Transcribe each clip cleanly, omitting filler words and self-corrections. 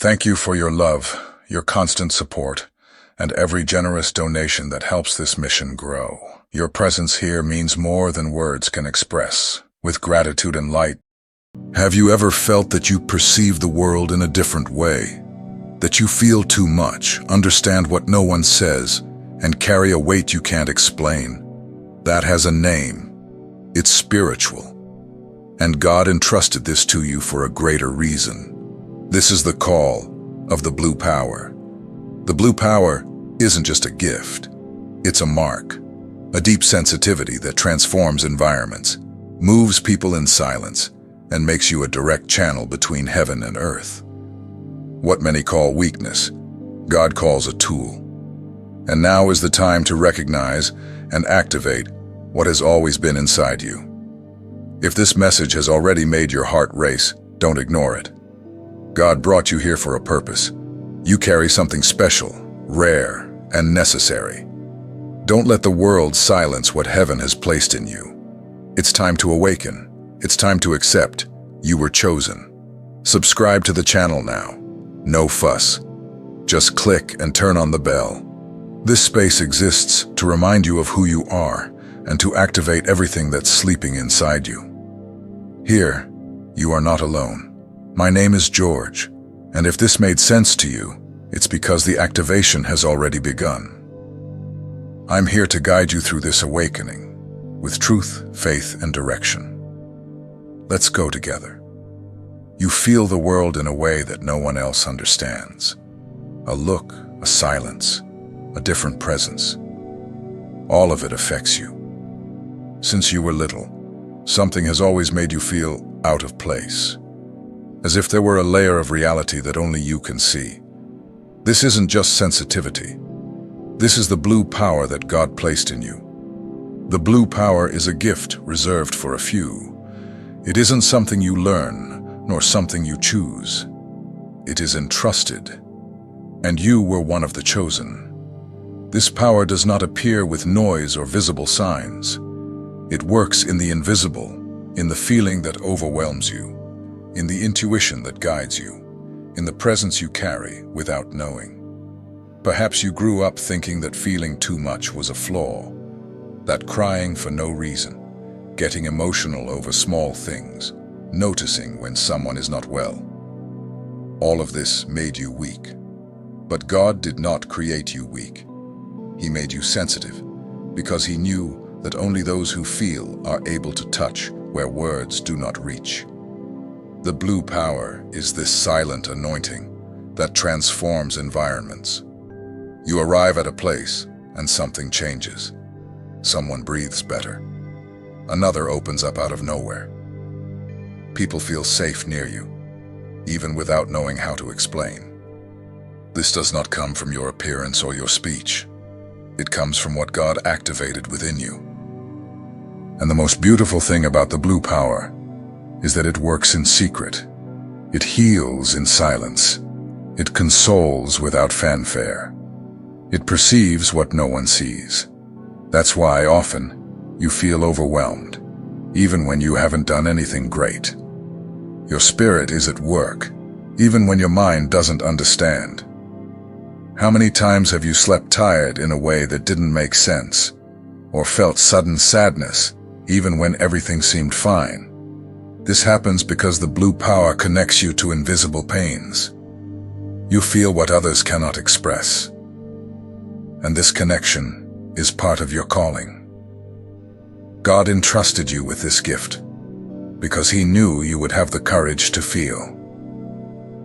Thank you for your love, your constant support, and every generous donation that helps this mission grow. Your presence here means more than words can express. With gratitude and light, have you ever felt that you perceive the world in a different way? That you feel too much, understand what no one says, and carry a weight you can't explain? That has a name. It's spiritual. And God entrusted this to you for a greater reason. This is the call of the blue power. The blue power isn't just a gift. It's a mark, a deep sensitivity that transforms environments, moves people in silence, and makes you a direct channel between heaven and earth. What many call weakness, God calls a tool. And now is the time to recognize and activate what has always been inside you. If this message has already made your heart race, don't ignore it. God brought you here for a purpose. You carry something special, rare, and necessary. Don't let the world silence what heaven has placed in you. It's time to awaken. It's time to accept you were chosen. Subscribe to the channel now. No fuss. Just click and turn on the bell. This space exists to remind you of who you are and to activate everything that's sleeping inside you. Here, you are not alone. My name is George, and if this made sense to you, it's because the activation has already begun. I'm here to guide you through this awakening, with truth, faith, and direction. Let's go together. You feel the world in a way that no one else understands. A look, a silence, a different presence. All of it affects you. Since you were little, something has always made you feel out of place, as if there were a layer of reality that only you can see. This isn't just sensitivity. This is the blue power that God placed in you. The blue power is a gift reserved for a few. It isn't something you learn, nor something you choose. It is entrusted, and you were one of the chosen. This power does not appear with noise or visible signs. It works in the invisible, in the feeling that overwhelms you, in the intuition that guides you, in the presence you carry without knowing. Perhaps you grew up thinking that feeling too much was a flaw, that crying for no reason, getting emotional over small things, noticing when someone is not well. All of this made you weak. But God did not create you weak. He made you sensitive, because He knew that only those who feel are able to touch where words do not reach. The blue power is this silent anointing that transforms environments. You arrive at a place and something changes. Someone breathes better. Another opens up out of nowhere. People feel safe near you, even without knowing how to explain. This does not come from your appearance or your speech. It comes from what God activated within you. And the most beautiful thing about the blue power is that it works in secret. It heals in silence. It consoles without fanfare. It perceives what no one sees. That's why often you feel overwhelmed, even when you haven't done anything great. Your spirit is at work, even when your mind doesn't understand. How many times have you slept tired in a way that didn't make sense, or felt sudden sadness even when everything seemed fine? This happens because the blue power connects you to invisible pains. You feel what others cannot express. And this connection is part of your calling. God entrusted you with this gift because He knew you would have the courage to feel,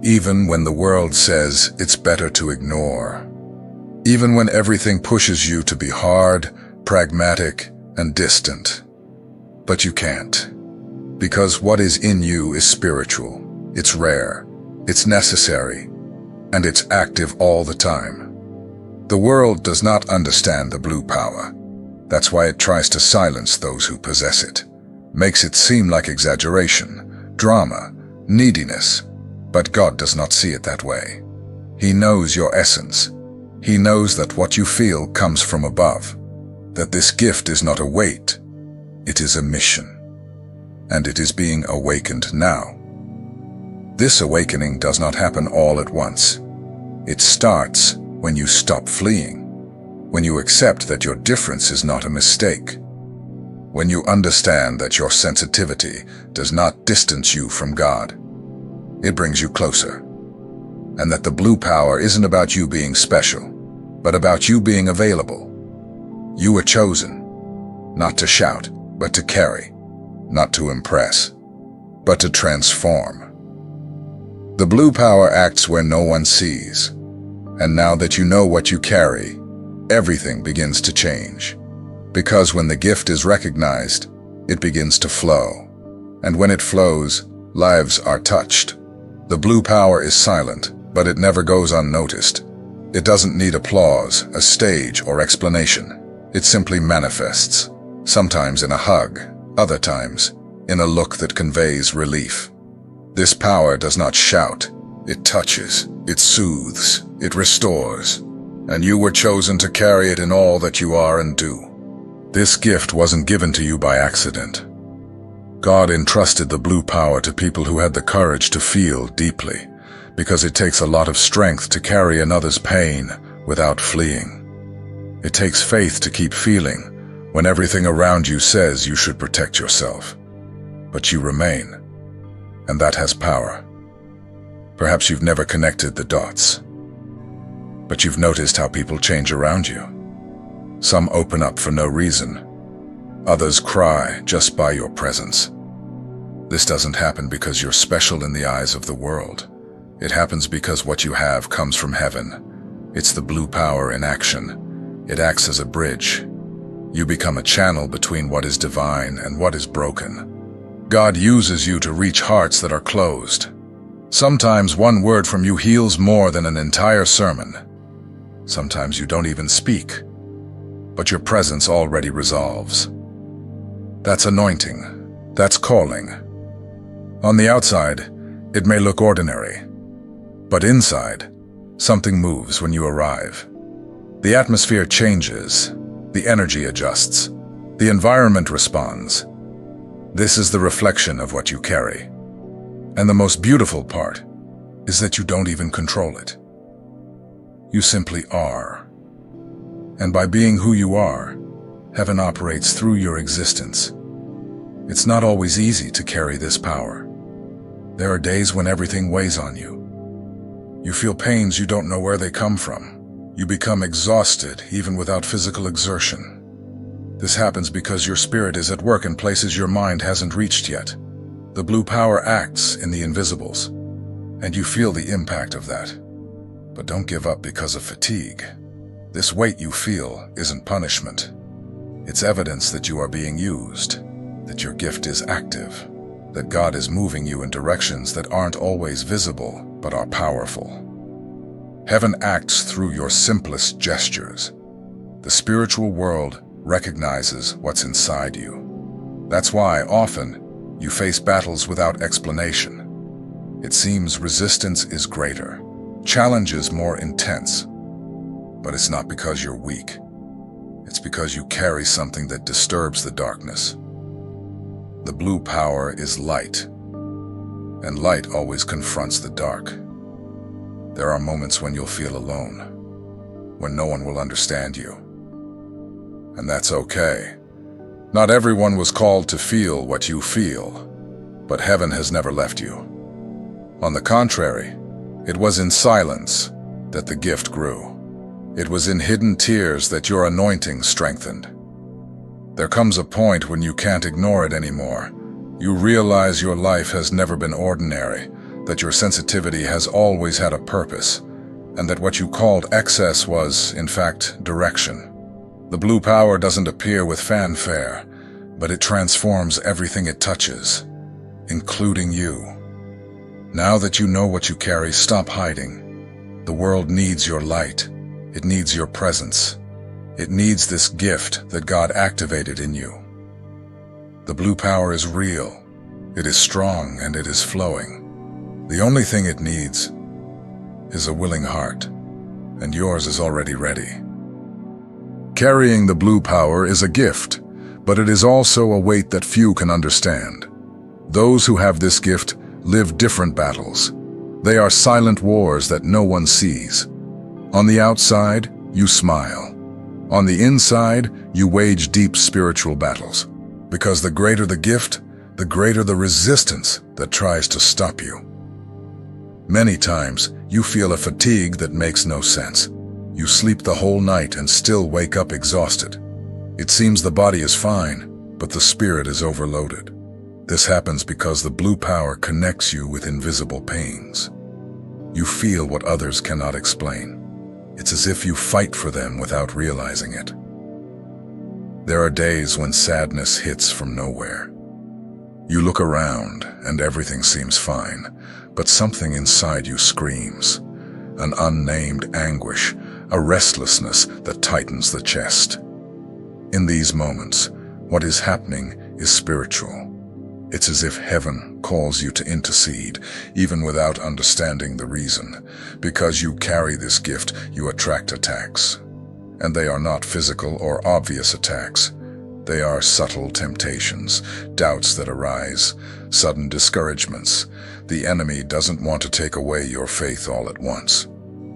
even when the world says it's better to ignore, even when everything pushes you to be hard, pragmatic, and distant. But you can't, because what is in you is spiritual, it's rare, it's necessary, and it's active all the time. The world does not understand the blue power. That's why it tries to silence those who possess it, makes it seem like exaggeration, drama, neediness. But God does not see it that way. He knows your essence. He knows that what you feel comes from above, that this gift is not a weight, it is a mission, and it is being awakened now. This awakening does not happen all at once. It starts when you stop fleeing, when you accept that your difference is not a mistake, when you understand that your sensitivity does not distance you from God. It brings you closer, and that the blue power isn't about you being special, but about you being available. You were chosen, not to shout, but to carry, not to impress, but to transform. The blue power acts where no one sees, and now that you know what you carry, everything begins to change. Because when the gift is recognized, it begins to flow. And when it flows, lives are touched. The blue power is silent, but it never goes unnoticed. It doesn't need applause, a stage, or explanation. It simply manifests, sometimes in a hug, other times in a look that conveys relief. This power does not shout. It touches, it soothes, it restores. And you were chosen to carry it in all that you are and do. This gift wasn't given to you by accident. God entrusted the blue power to people who had the courage to feel deeply, because it takes a lot of strength to carry another's pain without fleeing. It takes faith to keep feeling when everything around you says you should protect yourself. But you remain, and that has power. Perhaps you've never connected the dots, but you've noticed how people change around you. Some open up for no reason. Others cry just by your presence. This doesn't happen because you're special in the eyes of the world. It happens because what you have comes from heaven. It's the blue power in action. It acts as a bridge. You become a channel between what is divine and what is broken. God uses you to reach hearts that are closed. Sometimes one word from you heals more than an entire sermon. Sometimes you don't even speak, but your presence already resolves. That's anointing. That's calling. On the outside, it may look ordinary, but inside, something moves when you arrive. The atmosphere changes, the energy adjusts, the environment responds. This is the reflection of what you carry. And the most beautiful part is that you don't even control it. You simply are. And by being who you are, heaven operates through your existence. It's not always easy to carry this power. There are days when everything weighs on you. You feel pains you don't know where they come from. You become exhausted even without physical exertion. This happens because your spirit is at work in places your mind hasn't reached yet. The blue power acts in the invisibles, and you feel the impact of that. But don't give up because of fatigue. This weight you feel isn't punishment. It's evidence that you are being used, that your gift is active, that God is moving you in directions that aren't always visible but are powerful. Heaven acts through your simplest gestures. The spiritual world recognizes what's inside you. That's why often you face battles without explanation. It seems resistance is greater, challenges more intense. But it's not because you're weak. It's because you carry something that disturbs the darkness. The blue power is light, and light always confronts the dark. There are moments when you'll feel alone, when no one will understand you. And that's okay. Not everyone was called to feel what you feel, but heaven has never left you. On the contrary, it was in silence that the gift grew. It was in hidden tears that your anointing strengthened. There comes a point when you can't ignore it anymore. You realize your life has never been ordinary, that your sensitivity has always had a purpose, and that what you called excess was, in fact, direction. The blue power doesn't appear with fanfare, but it transforms everything it touches, including you. Now that you know what you carry, stop hiding. The world needs your light. It needs your presence. It needs this gift that God activated in you. The blue power is real. It is strong and it is flowing. The only thing it needs is a willing heart, and yours is already ready. Carrying the blue power is a gift, but it is also a weight that few can understand. Those who have this gift live different battles. They are silent wars that no one sees. On the outside, you smile. On the inside, you wage deep spiritual battles. Because the greater the gift, the greater the resistance that tries to stop you. Many times, you feel a fatigue that makes no sense. You sleep the whole night and still wake up exhausted. It seems the body is fine, but the spirit is overloaded. This happens because the blue power connects you with invisible pains. You feel what others cannot explain. It's as if you fight for them without realizing it. There are days when sadness hits from nowhere. You look around and everything seems fine, but something inside you screams. An unnamed anguish, a restlessness that tightens the chest. In these moments, what is happening is spiritual. It's as if heaven calls you to intercede, even without understanding the reason. Because you carry this gift, you attract attacks. And they are not physical or obvious attacks. They are subtle temptations, doubts that arise, sudden discouragements. The enemy doesn't want to take away your faith all at once.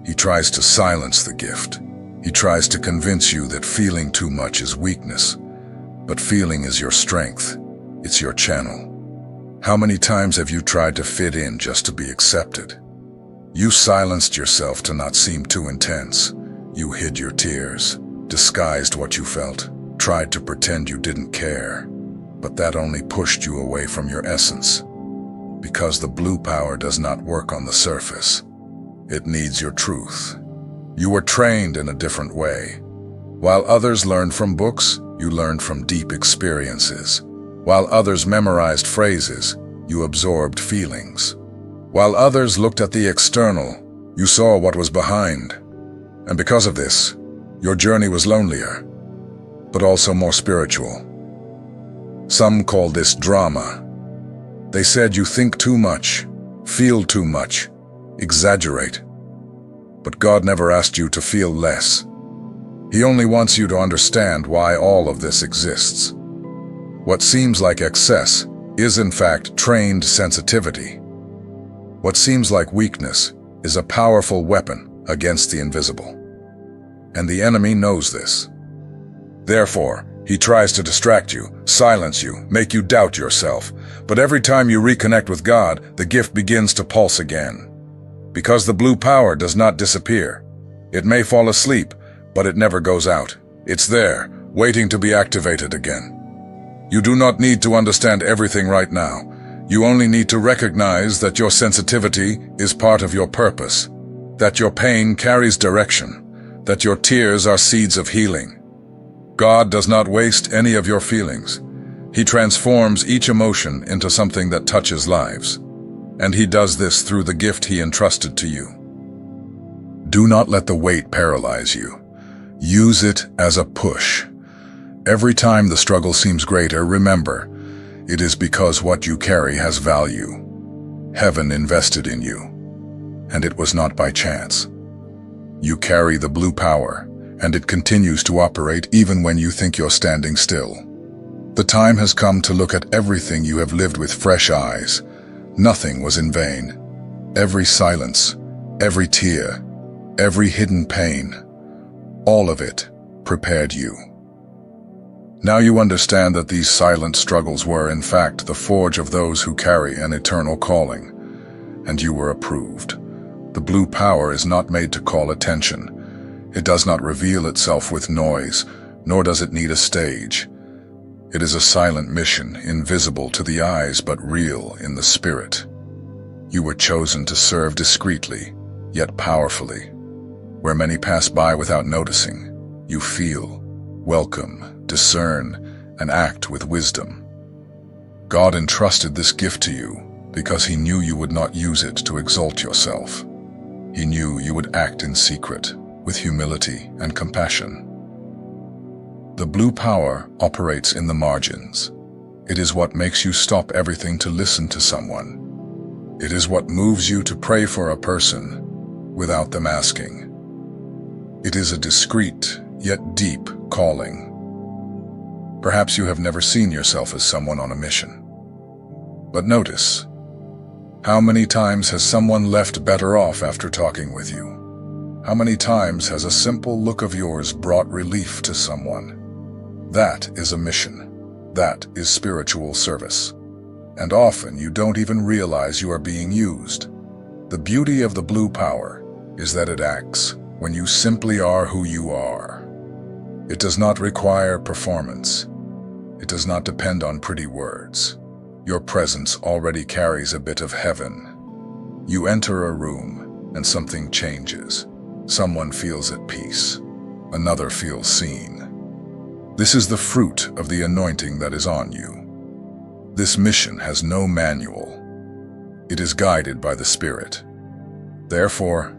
He tries to silence the gift. He tries to convince you that feeling too much is weakness. But feeling is your strength. It's your channel. How many times have you tried to fit in just to be accepted? You silenced yourself to not seem too intense. You hid your tears, disguised what you felt, tried to pretend you didn't care. But that only pushed you away from your essence. Because the blue power does not work on the surface. It needs your truth. You were trained in a different way. While others learned from books, you learned from deep experiences. While others memorized phrases, you absorbed feelings. While others looked at the external, you saw what was behind. And because of this, your journey was lonelier, but also more spiritual. Some call this drama. They said you think too much, feel too much, exaggerate. But God never asked you to feel less. He only wants you to understand why all of this exists. What seems like excess is in fact trained sensitivity. What seems like weakness is a powerful weapon against the invisible. And the enemy knows this. Therefore, he tries to distract you, silence you, make you doubt yourself. But every time you reconnect with God, the gift begins to pulse again. Because the blue power does not disappear. It may fall asleep, but it never goes out. It's there, waiting to be activated again. You do not need to understand everything right now. You only need to recognize that your sensitivity is part of your purpose, that your pain carries direction, that your tears are seeds of healing. God does not waste any of your feelings. He transforms each emotion into something that touches lives. And He does this through the gift He entrusted to you. Do not let the weight paralyze you. Use it as a push. Every time the struggle seems greater, remember, it is because what you carry has value. Heaven invested in you, and it was not by chance. You carry the blue power, and it continues to operate even when you think you're standing still. The time has come to look at everything you have lived with fresh eyes. Nothing was in vain. Every silence, every tear, every hidden pain, all of it prepared you. Now you understand that these silent struggles were, in fact, the forge of those who carry an eternal calling. And you were approved. The blue power is not made to call attention. It does not reveal itself with noise, nor does it need a stage. It is a silent mission, invisible to the eyes but real in the spirit. You were chosen to serve discreetly, yet powerfully. Where many pass by without noticing, you feel, welcome, discern, and act with wisdom. God entrusted this gift to you because He knew you would not use it to exalt yourself. He knew you would act in secret, with humility and compassion. The blue power operates in the margins. It is what makes you stop everything to listen to someone. It is what moves you to pray for a person without them asking. It is a discreet yet deep calling. Perhaps you have never seen yourself as someone on a mission. But notice, How many times has someone left better off after talking with you? How many times has a simple look of yours brought relief to someone? That is a mission. That is spiritual service. And often you don't even realize you are being used. The beauty of the blue power is that it acts when you simply are who you are. It does not require performance. It does not depend on pretty words. Your presence already carries a bit of heaven. You enter a room and something changes. Someone feels at peace. Another feels seen. This is the fruit of the anointing that is on you. This mission has no manual. It is guided by the Spirit. Therefore,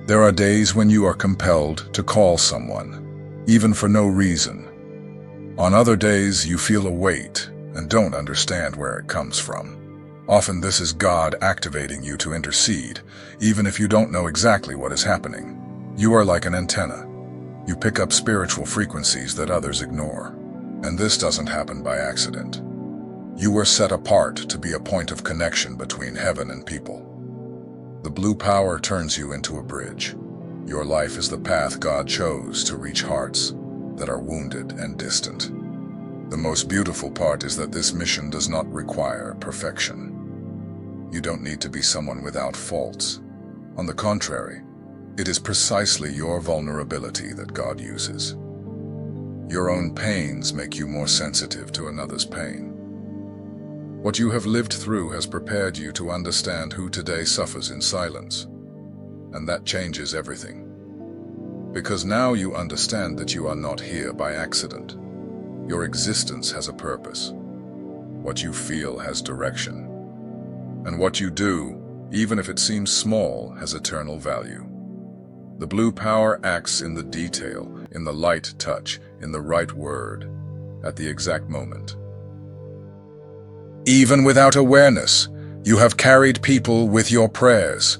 there are days when you are compelled to call someone, even for no reason. On other days, you feel a weight and don't understand where it comes from. Often this is God activating you to intercede, even if you don't know exactly what is happening. You are like an antenna. You pick up spiritual frequencies that others ignore. And this doesn't happen by accident. You were set apart to be a point of connection between heaven and people. The blue power turns you into a bridge. Your life is the path God chose to reach hearts that are wounded and distant. The most beautiful part is that this mission does not require perfection. You don't need to be someone without faults. On the contrary, it is precisely your vulnerability that God uses. Your own pains make you more sensitive to another's pain. What you have lived through has prepared you to understand who today suffers in silence. And that changes everything. Because now you understand that you are not here by accident. Your existence has a purpose. What you feel has direction. And what you do, even if it seems small, has eternal value. The blue power acts in the detail, in the light touch, in the right word, at the exact moment. Even without awareness, you have carried people with your prayers.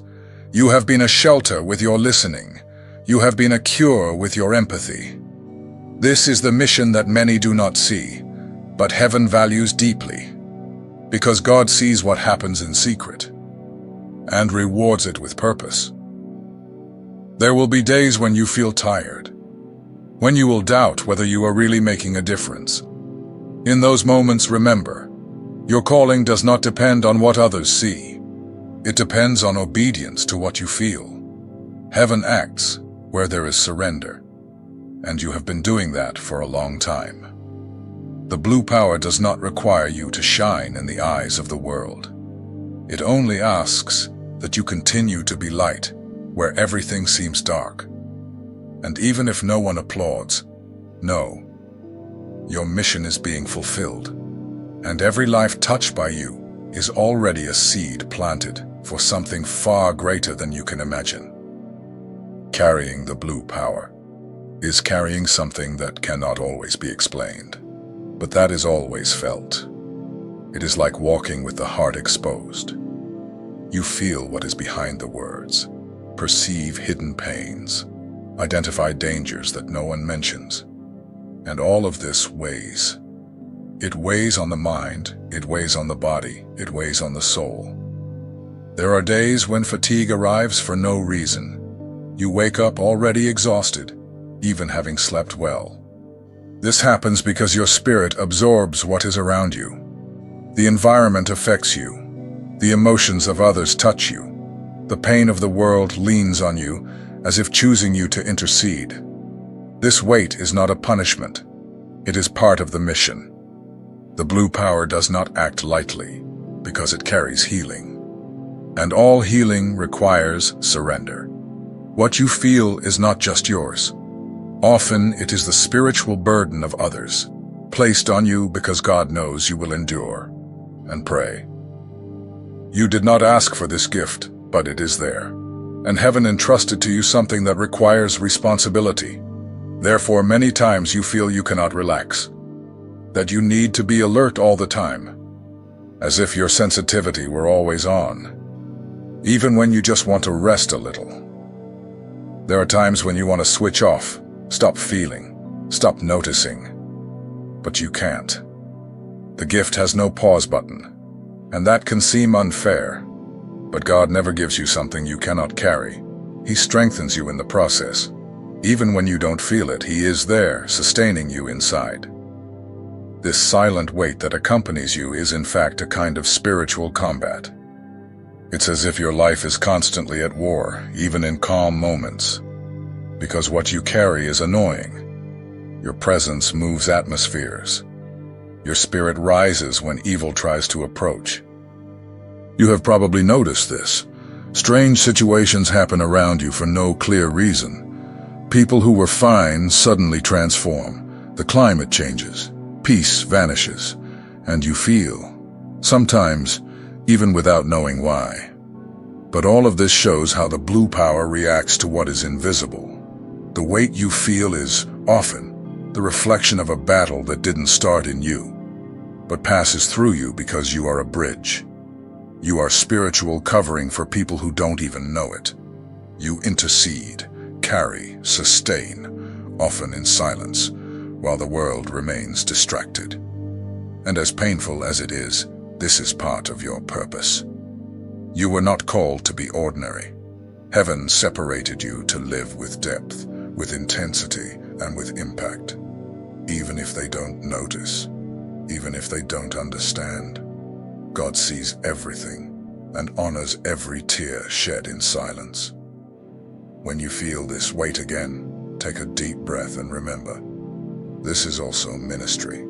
You have been a shelter with your listening. You have been a cure with your empathy. This is the mission that many do not see, but heaven values deeply, because God sees what happens in secret and rewards it with purpose. There will be days when you feel tired, when you will doubt whether you are really making a difference. In those moments, remember, your calling does not depend on what others see. It depends on obedience to what you feel. Heaven acts where there is surrender, and you have been doing that for a long time. The blue power does not require you to shine in the eyes of the world. It only asks that you continue to be light where everything seems dark. And even if no one applauds, know, your mission is being fulfilled. And every life touched by you is already a seed planted for something far greater than you can imagine. Carrying the blue power is carrying something that cannot always be explained, but that is always felt. It is like walking with the heart exposed. You feel what is behind the words, perceive hidden pains, identify dangers that no one mentions. And all of this weighs. It weighs on the mind, it weighs on the body, it weighs on the soul. There are days when fatigue arrives for no reason. You wake up already exhausted, even having slept well. This happens because your spirit absorbs what is around you. The environment affects you. The emotions of others touch you. The pain of the world leans on you, as if choosing you to intercede. This weight is not a punishment. It is part of the mission. The blue power does not act lightly, because it carries healing. And all healing requires surrender. What you feel is not just yours. Often it is the spiritual burden of others, placed on you because God knows you will endure and pray. You did not ask for this gift, but it is there. And heaven entrusted to you something that requires responsibility. Therefore, many times you feel you cannot relax, that you need to be alert all the time, as if your sensitivity were always on, even when you just want to rest a little. There are times when you want to switch off, stop feeling, stop noticing, but you can't. The gift has no pause button, and that can seem unfair. But God never gives you something you cannot carry. He strengthens you in the process. Even when you don't feel it, He is there, sustaining you inside. This silent weight that accompanies you is in fact a kind of spiritual combat. It's as if your life is constantly at war, even in calm moments. Because what you carry is annoying. Your presence moves atmospheres. Your spirit rises when evil tries to approach. You have probably noticed this. Strange situations happen around you for no clear reason. People who were fine suddenly transform. The climate changes. Peace vanishes. And you feel, sometimes, even without knowing why. But all of this shows how the blue power reacts to what is invisible. The weight you feel is, often, the reflection of a battle that didn't start in you, but passes through you because you are a bridge. You are spiritual covering for people who don't even know it. You intercede, carry, sustain, often in silence, while the world remains distracted. And as painful as it is, this is part of your purpose. You were not called to be ordinary. Heaven separated you to live with depth, with intensity, and with impact. Even if they don't notice, even if they don't understand, God sees everything and honors every tear shed in silence. When you feel this weight again, take a deep breath and remember, this is also ministry.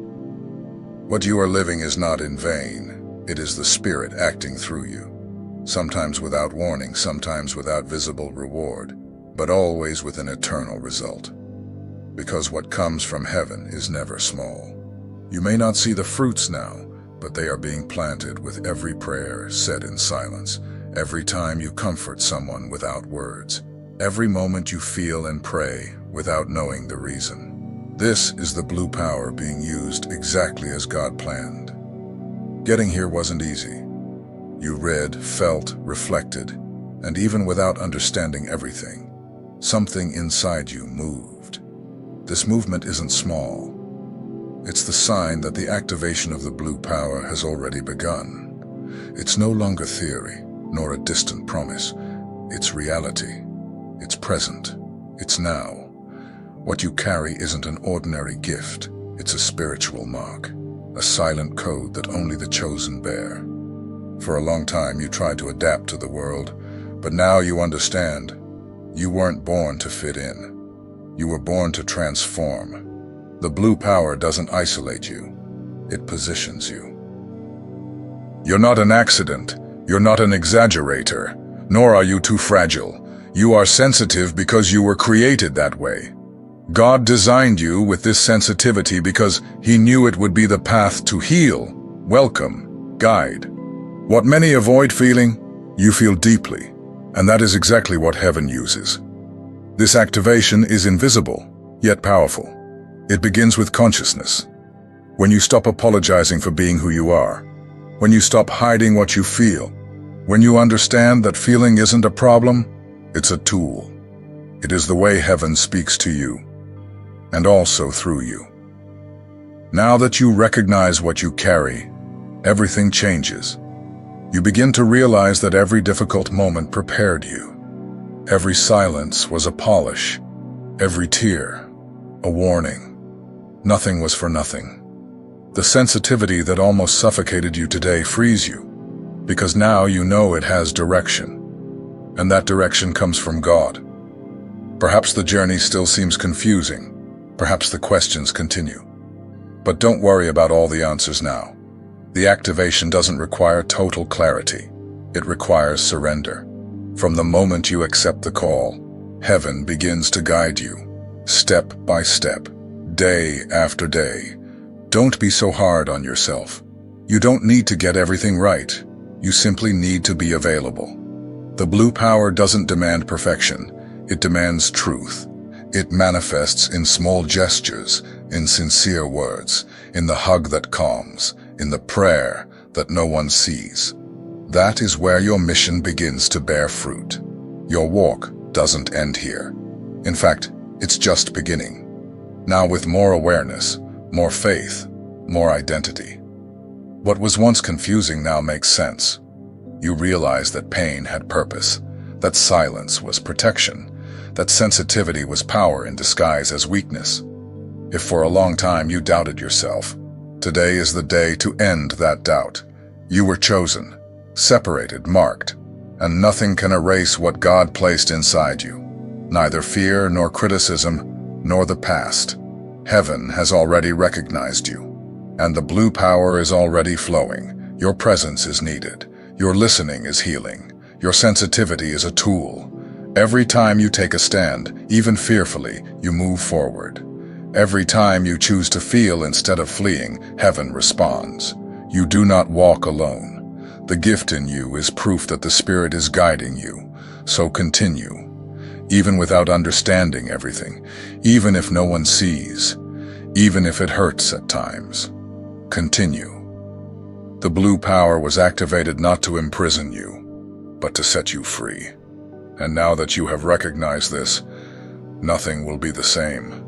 What you are living is not in vain. It is the Spirit acting through you, sometimes without warning, sometimes without visible reward, but always with an eternal result. Because what comes from heaven is never small. You may not see the fruits now, but they are being planted with every prayer said in silence, every time you comfort someone without words, every moment you feel and pray without knowing the reason. This is the blue power being used exactly as God planned. Getting here wasn't easy. You read, felt, reflected, and even without understanding everything, something inside you moved. This movement isn't small. It's the sign that the activation of the blue power has already begun. It's no longer theory, nor a distant promise. It's reality. It's present. It's now. What you carry isn't an ordinary gift. It's a spiritual mark, a silent code that only the chosen bear. For a long time you tried to adapt to the world, but now you understand. You weren't born to fit in. You were born to transform. The blue power doesn't isolate you. It positions you. You're not an accident. You're not an exaggerator. Nor are you too fragile. You are sensitive because you were created that way. God designed you with this sensitivity because He knew it would be the path to heal, welcome, guide. What many avoid feeling, you feel deeply. And that is exactly what heaven uses. This activation is invisible, yet powerful. It begins with consciousness. When you stop apologizing for being who you are, when you stop hiding what you feel, when you understand that feeling isn't a problem, it's a tool. It is the way heaven speaks to you, and also through you. Now that you recognize what you carry, everything changes. You begin to realize that every difficult moment prepared you. Every silence was a polish, every tear, a warning. Nothing was for nothing. The sensitivity that almost suffocated you today frees you, because now you know it has direction, and that direction comes from God. Perhaps the journey still seems confusing, perhaps the questions continue. But don't worry about all the answers now. The activation doesn't require total clarity. It requires surrender. From the moment you accept the call, heaven begins to guide you, step by step, day after day. Don't be so hard on yourself. You don't need to get everything right. You simply need to be available. The blue power doesn't demand perfection. It demands truth. It manifests in small gestures, in sincere words, in the hug that calms, in the prayer that no one sees. That is where your mission begins to bear fruit. Your walk doesn't end here. In fact, it's just beginning. Now with more awareness, more faith, more identity. What was once confusing now makes sense. You realized that pain had purpose, that silence was protection, that sensitivity was power in disguise as weakness. If for a long time you doubted yourself, today is the day to end that doubt. You were chosen, separated, marked, and nothing can erase what God placed inside you. Neither fear nor criticism, nor the past. Heaven has already recognized you, and the blue power is already flowing. Your presence is needed. Your listening is healing. Your sensitivity is a tool. Every time you take a stand, even fearfully, you move forward. Every time you choose to feel instead of fleeing, heaven responds. You do not walk alone. The gift in you is proof that the Spirit is guiding you, so continue. Even without understanding everything, even if no one sees, even if it hurts at times. Continue. The blue power was activated not to imprison you, but to set you free. And now that you have recognized this, nothing will be the same.